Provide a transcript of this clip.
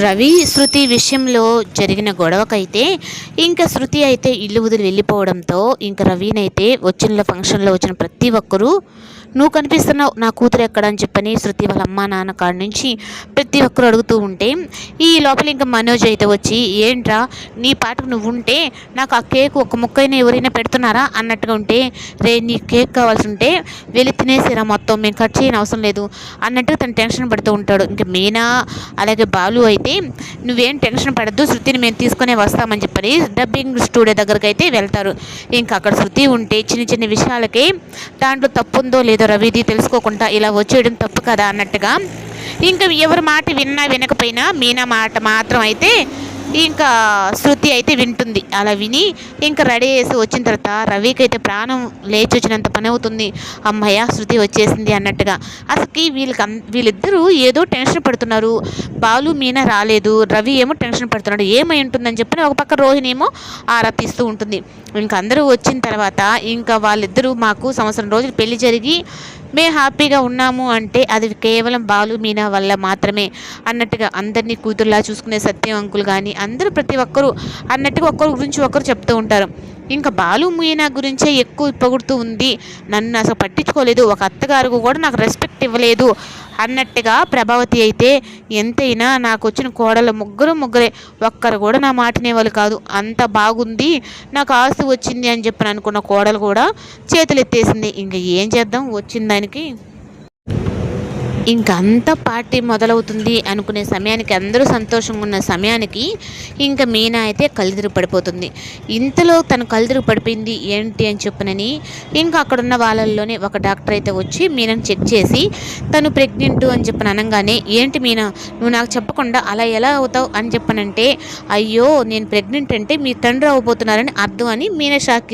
రవి, శృతి విషయంలో జరిగిన గొడవకైతే ఇంకా శృతి అయితే ఇల్లు వదిలి వెళ్ళిపోవడంతో ఇంకా రవినైతే వచ్చిన ఫంక్షన్లో వచ్చిన ప్రతి ఒక్కరూ నువ్వు కనిపిస్తున్నావు, నా కూతురు ఎక్కడ అని చెప్పని శృతి వాళ్ళ అమ్మ నాన్న కాడ నుంచి ప్రతి ఒక్కరు అడుగుతూ ఉంటే ఈ లోపల ఇంకా మనోజ్ అయితే వచ్చి ఏంట్రా నీ పాటకు నువ్వు ఉంటే నాకు ఆ కేక్ ఒక ముక్కైనా ఎవరైనా పెడుతున్నారా అన్నట్టుగా ఉంటే రే నీ కేక్ కావాల్సి ఉంటే వెళ్ళి తినేసిరా మొత్తం, మేము కట్ చేయని అవసరం లేదు అన్నట్టుగా తను టెన్షన్ పడుతూ ఉంటాడు. ఇంకా మీనా అలాగే బాలు అయితే నువ్వేం టెన్షన్ పడద్దు, శృతిని మేము తీసుకునే వస్తామని చెప్పని డబ్బింగ్ స్టూడియో దగ్గరికి అయితే వెళ్తారు. ఇంకా అక్కడ శృతి ఉంటే చిన్న చిన్న విషయాలకే దాంట్లో తప్పు ఉందో లేదో రవిది తెలుసుకోకుండా ఇలా వచ్చేయడం తప్పు కదా అన్నట్టుగా ఇంకా ఎవరి మాట విన్నా వినకపోయినా మీనా మాట మాత్రం అయితే ఇంకా శృతి అయితే వింటుంది. అలా విని ఇంకా రెడీ చేసి వచ్చిన తర్వాత రవికి అయితే ప్రాణం లేచి వచ్చినంత పని అవుతుంది. అమ్మయ్య శృతి వచ్చేసింది అన్నట్టుగా. అసలుకి వీళ్ళిద్దరూ ఏదో టెన్షన్ పడుతున్నారు. బాలు మీనా రాలేదు, రవి ఏమో టెన్షన్ పడుతున్నాడు, ఏమై ఉంటుందని చెప్పి ఒక పక్క రోహిణి ఏమో ఆరా తీస్తూ ఉంటుంది. ఇంకా అందరూ వచ్చిన తర్వాత ఇంకా వాళ్ళిద్దరూ మాకు సంవత్సరం రోజులు పెళ్లి జరిగి మేము హ్యాపీగా ఉన్నాము అంటే అది కేవలం బాలు మీనా వల్ల మాత్రమే అన్నట్టుగా అందరినీ కూతురులా చూసుకునే సత్యం అంకుల్ కానీ అందరూ ప్రతి ఒక్కరూ అన్నట్టుగా ఒక్కరి గురించి ఒకరు చెప్తూ ఉంటారు. ఇంకా బాలు మీనా గురించే ఎక్కువ పొగుడుతూ ఉంది, నన్ను అసలు పట్టించుకోలేదు, ఒక అత్తగారికి కూడా నాకు రెస్పెక్ట్ ఇవ్వలేదు అన్నట్టుగా ప్రభావతి అయితే ఎంతైనా నాకు వచ్చిన కోడలు ముగ్గురే ఒక్కరు కూడా నా మాటనేవాళ్ళు కాదు, అంత బాగుంది నాకు ఆస్తి వచ్చింది అని చెప్పని అనుకున్న కోడలు కూడా చేతులు ఎత్తేసింది. ఇంకా ఏం చేద్దాం వచ్చిన దానికి. ఇంకా అంత పార్టీ మొదలవుతుంది అనుకునే సమయానికి అందరూ సంతోషంగా ఉన్న సమయానికి ఇంకా మీనా అయితే కళ్ళిదిరి పడిపోతుంది. ఇంతలో తను కళ్ళిదిరి పడిపోయింది ఏంటి అని చెప్పనని ఇంకా అక్కడున్న వాళ్ళల్లోనే ఒక డాక్టర్ అయితే వచ్చి మీనాను చెక్ చేసి తను ప్రెగ్నెంట్ అని చెప్పని అనగానే ఏంటి మీనా నువ్వు నాకు చెప్పకుండా అలా ఎలా అవుతావు అని చెప్పనంటే అయ్యో నేను ప్రెగ్నెంట్ అంటే మీ తండ్రి అవ్వబోతున్నారని అర్థం అని మీనా షాక్